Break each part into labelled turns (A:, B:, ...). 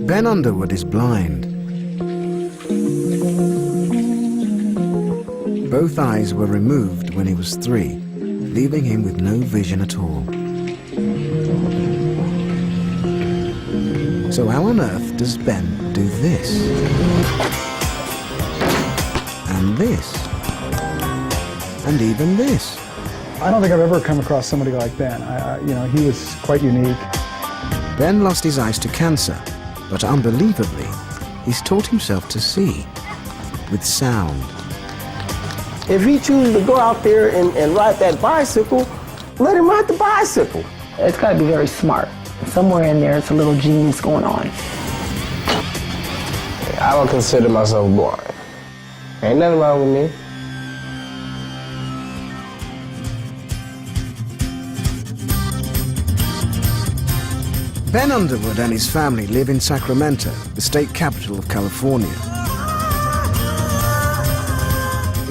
A: Ben Underwood is blind. Both eyes were removed when he was 3, leaving him with no vision at all. So how on earth does Ben do this? And this? And even this?
B: I don't think I've ever come across somebody like Ben. He was quite unique.
A: Ben lost his eyes to cancer, but unbelievably, he's taught himself to see with sound.
C: If he chooses to go out there and ride that bicycle, let him ride the bicycle.
D: It's got to be very smart. Somewhere in there, it's a little genius going on.
C: I don't consider myself blind. Ain't nothing wrong with me.
A: Ben Underwood and his family live in Sacramento, the state capital of California.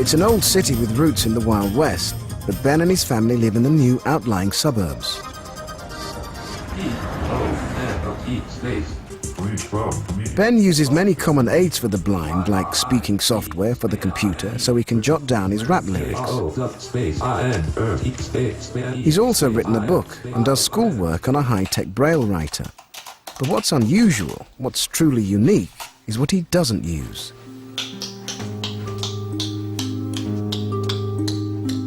A: It's an old city with roots in the Wild West, but Ben and his family live in the new outlying suburbs. Ben uses many common aids for the blind, like speaking software for the computer, so he can jot down his rap lyrics. He's also written a book and does schoolwork on a high-tech braille writer. But what's unusual, what's truly unique, is what he doesn't use.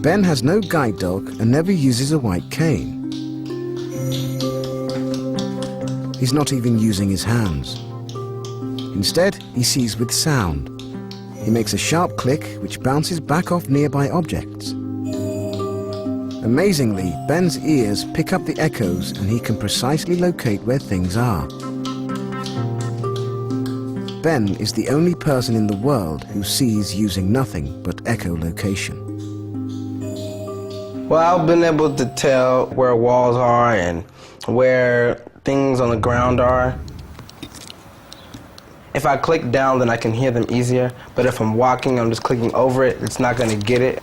A: Ben has no guide dog and never uses a white cane. He's not even using his hands. Instead, he sees with sound. He makes a sharp click which bounces back off nearby objects. Amazingly, Ben's ears pick up the echoes and he can precisely locate where things are. Ben is the only person in the world who sees using nothing but echolocation.
C: Well, I've been able to tell where walls are and where things on the ground are. If I click down, then I can hear them easier. But if I'm walking, I'm just clicking over it, it's not going to get it.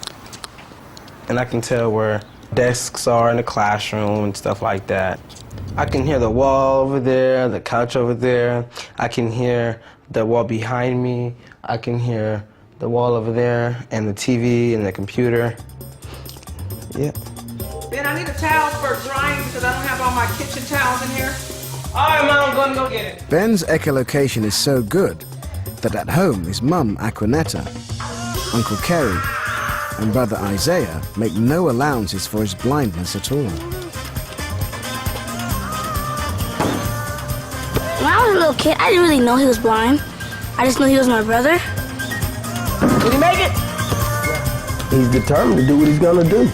C: And I can tell where desks are in the classroom and stuff like that. I can hear the wall over there, the couch over there. I can hear the wall behind me. I can hear the wall over there and the TV and the computer. Yeah.
E: Ben, I need a towel for drying because I don't have all my kitchen towels in here. All right, Mom, I'm going to go get it.
A: Ben's echolocation is so good that at home his mum, Aquanetta, Uncle Kerry, and brother Isaiah make no allowances for his blindness at all.
F: When I was a little kid, I didn't really know he was blind. I just knew he was my brother.
C: Did he make it? He's determined to do what he's going to do.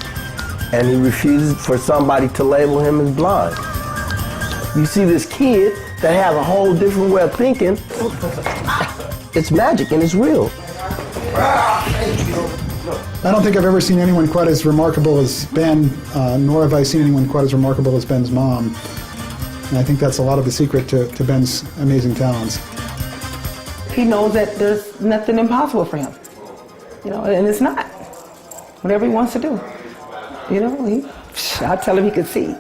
C: And he refuses for somebody to label him as blind. You see this kid that has a whole different way of thinking. It's magic and it's real.
B: I don't think I've ever seen anyone quite as remarkable as Ben, nor have I seen anyone quite as remarkable as Ben's mom. And I think that's a lot of the secret to Ben's amazing talents.
D: He knows that there's nothing impossible for him, and it's not. Whatever he wants to do, I tell him he can see.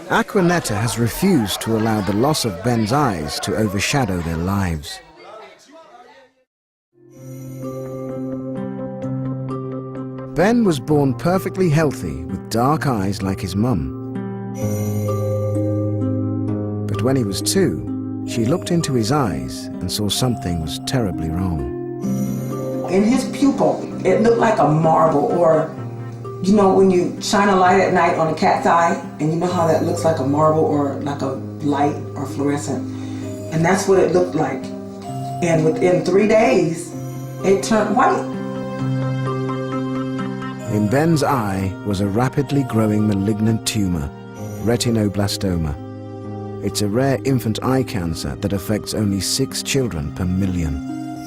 A: Aquanetta has refused to allow the loss of Ben's eyes to overshadow their lives. Ben was born perfectly healthy with dark eyes like his mum. But when he was 2, she looked into his eyes and saw something was terribly wrong.
G: In his pupil, it looked like a marble, or when you shine a light at night on a cat's eye, and you know how that looks like a marble or like a light or fluorescent. And that's what it looked like. And within 3 days, it turned white.
A: In Ben's eye was a rapidly growing malignant tumor, retinoblastoma. It's a rare infant eye cancer that affects only 6 children per million.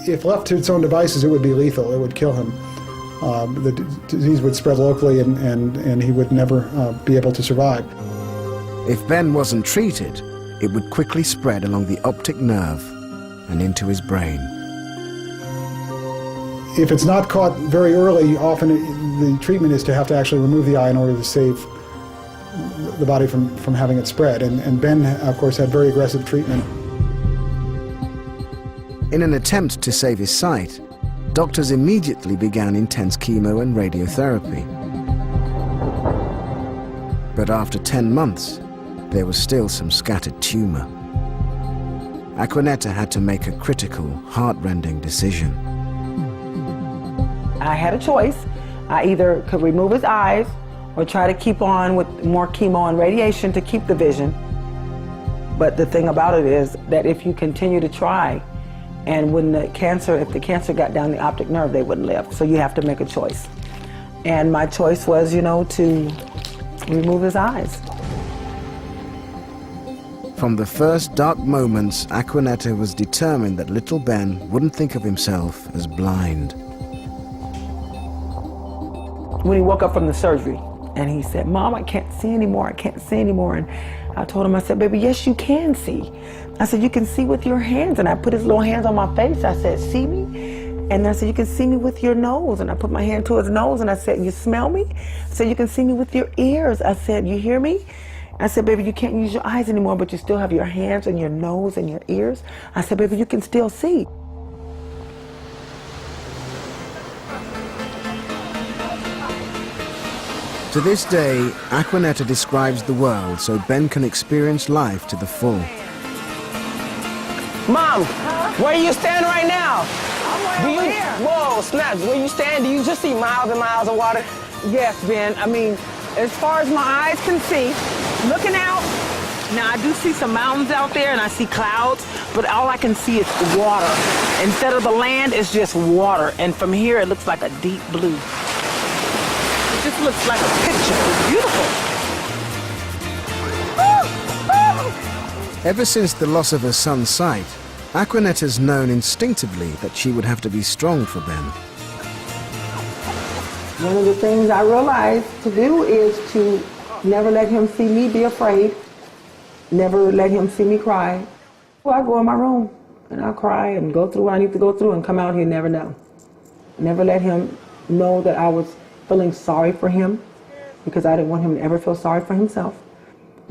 B: If left to its own devices, it would be lethal. It would kill him. The disease would spread locally and he would never be able to survive.
A: If Ben wasn't treated, it would quickly spread along the optic nerve and into his brain.
B: If it's not caught very early, often the treatment is to have to actually remove the eye in order to save the body from having it spread. And Ben, of course, had very aggressive treatment.
A: In an attempt to save his sight, doctors immediately began intense chemo and radiotherapy. But after 10 months, there was still some scattered tumor. Aquanetta had to make a critical, heart-rending decision.
D: I had a choice. I either could remove his eyes or try to keep on with more chemo and radiation to keep the vision. But the thing about it is that if you continue to try, and when if the cancer got down the optic nerve, they wouldn't live. So you have to make a choice. And my choice was, to remove his eyes.
A: From the first dark moments, Aquanetta was determined that little Ben wouldn't think of himself as blind.
D: When he woke up from the surgery, and he said, "Mom, I can't see anymore, I can't see anymore." And I told him, I said, "Baby, yes, you can see." I said, "You can see with your hands." And I put his little hands on my face. I said, "See me?" And I said, "You can see me with your nose." And I put my hand to his nose, and I said, "You smell me?" I said, "You can see me with your ears." I said, "You hear me?" I said, "Baby, you can't use your eyes anymore, but you still have your hands and your nose and your ears." I said, "Baby, you can still see."
A: To this day, Aquanetta describes the world so Ben can experience life to the full.
C: Mom, where you stand right now?
E: I'm right over here.
C: Whoa, snaps. Where you stand, do you just see miles and miles of water?
E: Yes, Ben. I mean, as far as my eyes can see, looking out, now I do see some mountains out there and I see clouds, but all I can see is water. Instead of the land, it's just water. And from here, it looks like a deep blue. It just looks like a picture. It's beautiful.
A: Ever since the loss of her son's sight, Aquanetta's known instinctively that she would have to be strong for Ben.
D: One of the things I realized to do is to never let him see me be afraid, never let him see me cry. Well, I go in my room and I'll cry and go through what I need to go through and come out here, never know. Never let him know that I was feeling sorry for him, because I didn't want him to ever feel sorry for himself.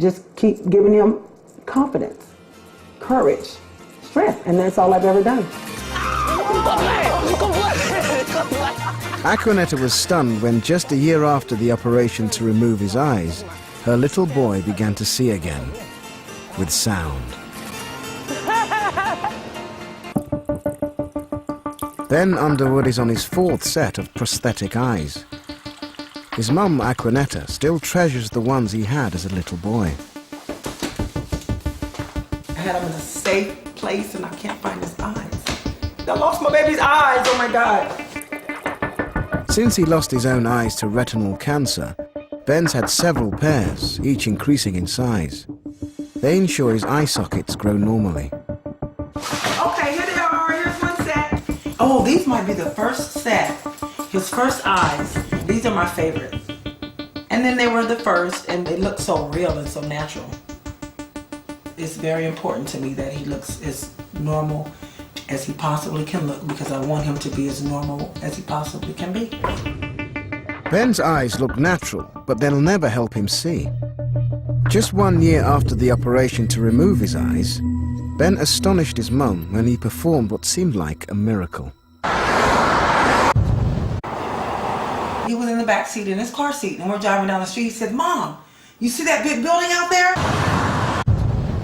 D: Just keep giving him confidence, courage, strength, and that's all I've ever done.
A: Aquanetta was stunned when just a year after the operation to remove his eyes, her little boy began to see again, with sound. Ben Underwood is on his 4th set of prosthetic eyes. His mum, Aquanetta, still treasures the ones he had as a little boy.
G: I had him in a safe place and I can't find his eyes. I lost my baby's eyes, oh my God.
A: Since he lost his own eyes to retinal cancer, Ben's had several pairs, each increasing in size. They ensure his eye sockets grow normally.
G: Okay, here they are, here's one set. Oh, these might be the first set. His first eyes. These are my favorites. And then they were the first, and they look so real and so natural. It's very important to me that he looks as normal as he possibly can look, because I want him to be as normal as he possibly can be.
A: Ben's eyes look natural, but they'll never help him see. Just 1 year after the operation to remove his eyes, Ben astonished his mum when he performed what seemed like a miracle.
G: He was in the back seat in his car seat, and we're driving down the street. He said, "Mom, you see that big building out there?"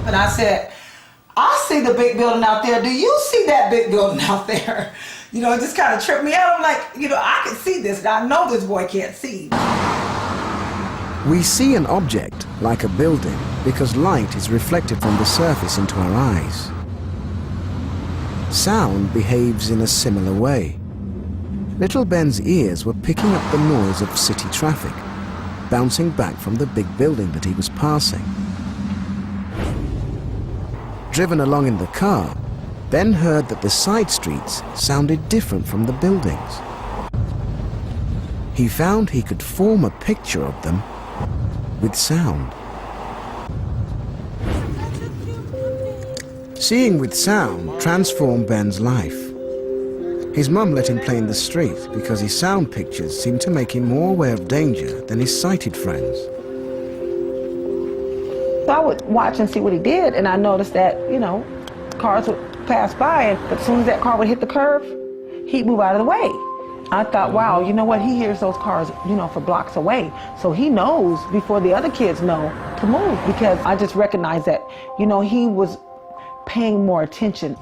G: And I said, "I see the big building out there. Do you see that big building out there?" It just kind of tripped me out. I'm like, I can see this. I know this boy can't see.
A: We see an object, like a building, because light is reflected from the surface into our eyes. Sound behaves in a similar way. Little Ben's ears were picking up the noise of city traffic, bouncing back from the big building that he was passing. Driven along in the car, Ben heard that the side streets sounded different from the buildings. He found he could form a picture of them with sound. Seeing with sound transformed Ben's life. His mum let him play in the street because his sound pictures seemed to make him more aware of danger than his sighted friends.
D: So I would watch and see what he did, and I noticed that, you know, cars would pass by, but as soon as that car would hit the curve, he'd move out of the way. I thought, wow, you know what, he hears those cars, you know, for blocks away. So he knows before the other kids know to move, because I just recognized that, you know, he was paying more attention.